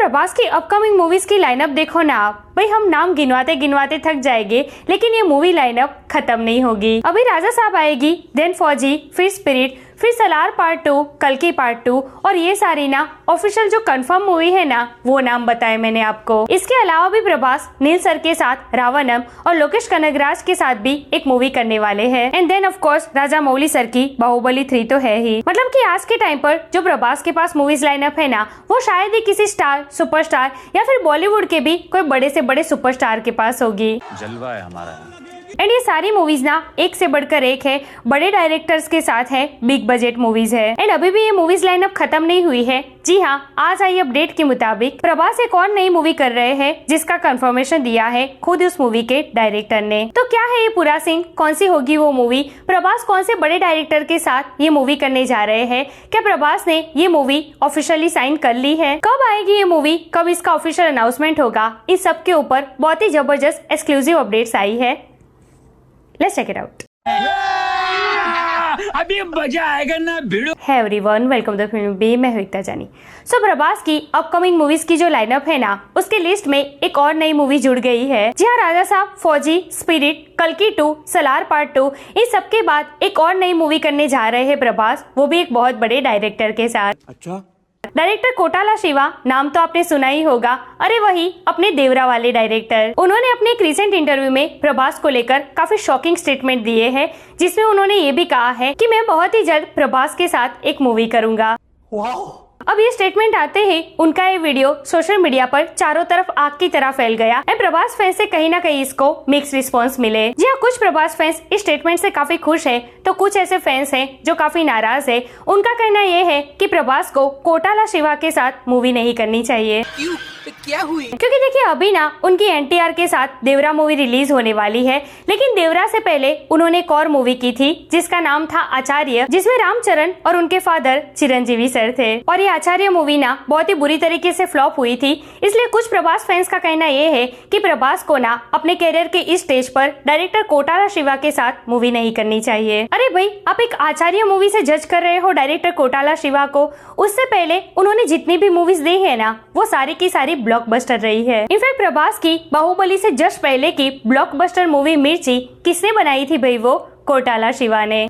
प्रभास की upcoming movies की lineup देखो ना आप, भाई हम नाम गिनवाते गिनवाते थक जाएंगे, लेकिन ये मूवी लाइनअप खत्म नहीं होगी। अभी राजा साहब आएगी, देन फौजी, फिर स्पिरिट, फिर सलार पार्ट 2, कल्कि पार्ट 2 और ये सारी ना ऑफिशियल जो कंफर्म मूवी है ना वो नाम बताए मैंने आपको। इसके अलावा भी प्रभास नील सर के साथ रावणम और लोकेश कनगराज के साथ भी एक मूवी करने वाले हैं। And then of course Rajamouli sir की बाहुबली 3 तो है ही। मतलब कि आज के टाइम पर जो प्रभास के पास मूवीज लाइनअप है ना वो शायद ही किसी स्टार, सुपरस्टार या फिर बॉलीवुड के भी कोई बड़े से बड़े सुपरस्टार के पास होगी। जलवा है हमारा। एंड ये सारी मूवीज ना एक से बढ़कर एक है, बड़े डायरेक्टर्स के साथ है, बिग बजट मूवीज है। एंड अभी भी ये मूवीज लाइनअप खत्म नहीं हुई है। जी हाँ, आज आई अपडेट के मुताबिक प्रभास एक और नई मूवी कर रहे हैं जिसका कंफर्मेशन दिया है खुद उस मूवी के डायरेक्टर ने। तो क्या है ये पूरा सीन, कौन सी होगी वो मूवी, प्रभास कौन से बड़े डायरेक्टर के साथ ये मूवी करने जा रहे हैं, क्या प्रभास ने ये मूवी ऑफिशियली साइन कर ली है, कब आएगी ये मूवी, कब इसका ऑफिशियल अनाउंसमेंट होगा, इस सब के ऊपर बहुत ही जबरदस्त एक्सक्लूसिव अपडेट्स आई है। Let's check it out. अभी मजा आएगा ना भिड़ो। Hey everyone, welcome to film B, मैं हूं एकता जानी। सो प्रभास की अपकमिंग मूवीज की जो लाइनअप है ना उसके लिस्ट में एक और नई मूवी जुड़ गई है। जी हाँ, राजा साहब, फौजी, स्पिरिट, कल्कि 2, सलार पार्ट 2 इन सब के बाद एक और नई मूवी करने जा रहे हैं प्रभास, वो भी एक बहुत बड़े डायरेक्टर के साथ। अच्छा, डायरेक्टर कोटाला शिवा, नाम तो आपने सुना ही होगा। अरे वही अपने देवरा वाले डायरेक्टर। उन्होंने अपने एक रिसेंट इंटरव्यू में प्रभास को लेकर काफी शॉकिंग स्टेटमेंट दिए हैं, जिसमें उन्होंने ये भी कहा है कि मैं बहुत ही जल्द प्रभास के साथ एक मूवी करूंगा। अब ये स्टेटमेंट आते ही उनका ये वीडियो सोशल मीडिया पर चारों तरफ आग की तरह फैल गया। प्रभास फैंस से कहीं ना कहीं इसको मिक्स रिस्पांस मिले। जी हाँ, कुछ प्रभास फैंस इस स्टेटमेंट से काफी खुश हैं, तो कुछ ऐसे फैंस हैं जो काफी नाराज है। उनका कहना ये है कि प्रभास को कोटाला शिवा के साथ मूवी नहीं करनी चाहिए। क्या हुई? क्योंकि देखिए अभी ना उनकी एनटीआर के साथ देवरा मूवी रिलीज होने वाली है, लेकिन देवरा से पहले उन्होंने एक और मूवी की थी जिसका नाम था आचार्य, जिसमें रामचरण और उनके फादर चिरंजीवी सर थे। और ये आचार्य मूवी ना बहुत ही बुरी तरीके से फ्लॉप हुई थी। इसलिए कुछ प्रभास फैंस का कहना ये है कि प्रभास को ना अपने कैरियर के इस स्टेज पर डायरेक्टर कोटाला शिवा के साथ मूवी नहीं करनी चाहिए। अरे भाई, आप एक आचार्य मूवी से जज कर रहे हो डायरेक्टर कोटाला शिवा को, उससे पहले उन्होंने जितनी भी मूवीज दी है ना वो सारी की सारी ब्लॉकबस्टर रही है। इनफैक्ट प्रभास की बाहुबली से जस्ट पहले की ब्लॉकबस्टर मूवी मिर्ची किसने बनाई थी भाई? वो कोटाला शिवा ने।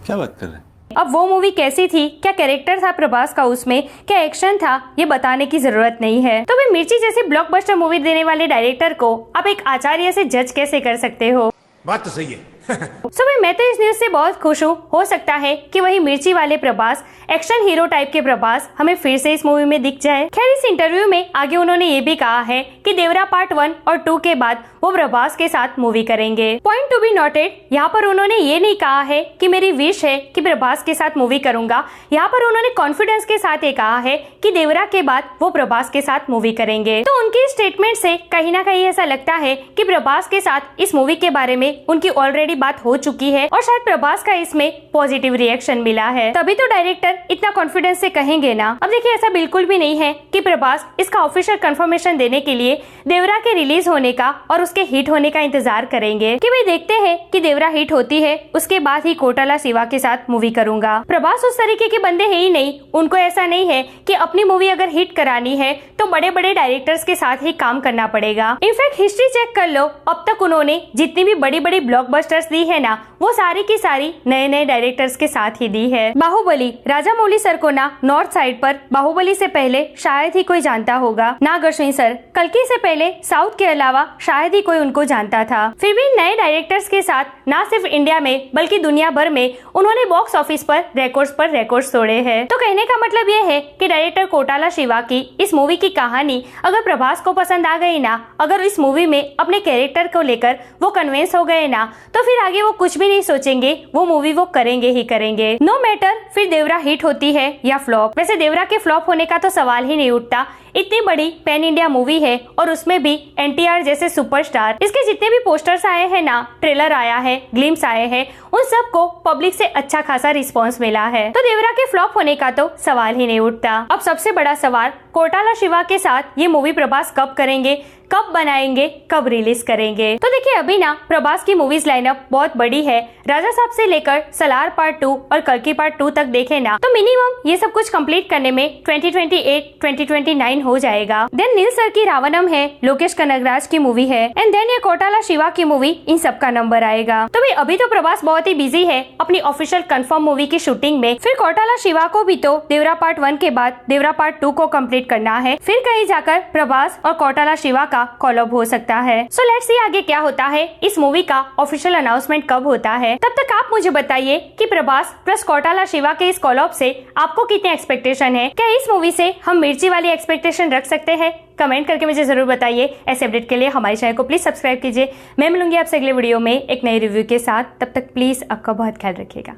क्या बात कर रहे हैं? अब वो मूवी कैसी थी, क्या कैरेक्टर था प्रभास का उसमें, क्या एक्शन था, ये बताने की जरूरत नहीं है। तो भाई मिर्ची जैसी ब्लॉकबस्टर मूवी देने वाले डायरेक्टर को आप एक आचार्य से जज कैसे कर सकते हो? बात तो सही है। सो भाई मैं तो इस न्यूज से बहुत खुश हूँ। हो सकता है कि वही मिर्ची वाले प्रभास, एक्शन हीरो टाइप के प्रभास हमें फिर से इस मूवी में दिख जाए। खैर इस इंटरव्यू में आगे उन्होंने ये भी कहा है कि देवरा पार्ट 1 और 2 के बाद वो प्रभास के साथ मूवी करेंगे। पॉइंट टू बी नोटेड, यहाँ पर उन्होंने ये नहीं कहा है कि मेरी विश है कि प्रभास के साथ मूवी करूंगा। यहाँ पर उन्होंने कॉन्फिडेंस के साथ ये कहा है कि देवरा के बाद वो प्रभास के साथ मूवी करेंगे। तो उनकी स्टेटमेंट से कहीं ना कहीं ऐसा लगता है कि प्रभास के साथ इस मूवी के बारे में उनकी ऑलरेडी बात हो चुकी है और शायद प्रभास का इसमें पॉजिटिव रिएक्शन मिला है, तभी तो डायरेक्टर इतना कॉन्फिडेंस से कहेंगे ना। अब देखिए ऐसा बिल्कुल भी नहीं है कि प्रभास इसका ऑफिशियल कंफर्मेशन देने के लिए देवरा के रिलीज होने का और उसके हिट होने का इंतजार करेंगे कि भाई देखते हैं कि देवरा हिट होती है उसके बाद ही कोटाला शिवा के साथ मूवी करूंगा। प्रभास उस तरीके के बंदे है ही नहीं, उनको ऐसा नहीं है कि अपनी मूवी अगर हिट करानी है तो बड़े बड़े डायरेक्टर्स के साथ ही काम करना पड़ेगा। इनफैक्ट हिस्ट्री चेक कर लो, अब तक उन्होंने जितनी भी बड़ी बड़ी ब्लॉकबस्टर्स दी है ना वो सारी की सारी नए नए डायरेक्टर्स के साथ ही दी है। बाहुबली, राजा मौली सर को ना नॉर्थ साइड पर बाहुबली से पहले शायद ही कोई जानता होगा। नाग अश्विन सर कल्कि से पहले साउथ के अलावा शायद ही कोई उनको जानता था। फिर भी नए डायरेक्टर्स के साथ ना सिर्फ इंडिया में बल्कि दुनिया भर में उन्होंने बॉक्स ऑफिस पर रिकॉर्ड्स तोड़े हैं। तो कहने का मतलब ये है कि डायरेक्टर कोटाला शिवा की इस मूवी की कहानी अगर प्रभास को पसंद आ गई ना, अगर इस मूवी में अपने कैरेक्टर को लेकर वो कन्विंस हो गए ना, तो फिर आगे वो कुछ भी नहीं सोचेंगे, वो मूवी वो करेंगे ही करेंगे। नो मैटर फिर देवरा हिट होती है या फ्लॉप। वैसे देवरा के फ्लॉप होने का तो सवाल ही नहीं उठता, इतनी बड़ी पैन इंडिया मूवी है और उसमें भी एनटीआर जैसे सुपरस्टार। इसके जितने भी पोस्टर्स आए हैं ना, ट्रेलर आया है, ग्लिम्स आए हैं, उन सबको पब्लिक से अच्छा खासा रिस्पांस मिला है। तो देवरा के फ्लॉप होने का तो सवाल ही नहीं उठता। अब सबसे बड़ा सवाल, कोटाला शिवा के साथ ये मूवी प्रभास कब करेंगे, कब बनाएंगे, कब रिलीज करेंगे? तो देखिए अभी ना प्रभास की मूवीज लाइनअप बहुत बड़ी है। राजा साहब से लेकर सलार पार्ट 2 और कल्कि पार्ट 2 तक देखे ना तो मिनिमम ये सब कुछ कंप्लीट करने में 2028-2029 हो जाएगा। देन नील सर की रावणम है, लोकेश कनगराज की मूवी है, एंड देन ये कोटाला शिवा की मूवी, इन सब का नंबर आएगा। तो भाई अभी तो प्रभास बहुत ही बिजी है अपनी ऑफिशियल कंफर्म मूवी की शूटिंग में, फिर कोटाला शिवा को भी तो देवरा पार्ट 1 के बाद देवरा पार्ट 2 को कंप्लीट करना है, फिर कहीं जाकर प्रभास और कोटाला शिवा का कॉलअप हो सकता है। सो लेट्स सी आगे क्या होता है, इस मूवी का ऑफिशियल अनाउंसमेंट कब होता है। तब तक आप मुझे बताइए कि प्रभास प्लस कोटाला शिवा के इस कॉलअप से आपको कितने एक्सपेक्टेशन है, क्या इस मूवी से हम मिर्ची वाली एक्सपेक्टेशन रख सकते हैं? कमेंट करके मुझे जरूर बताइए। ऐसे अपडेट के लिए हमारे चैनल को प्लीज सब्सक्राइब कीजिए। मैं मिलूंगी आपसे अगले वीडियो में एक नई रिव्यू के साथ। तब तक प्लीज आपका बहुत ख्याल रखिएगा।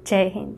जय हिंद।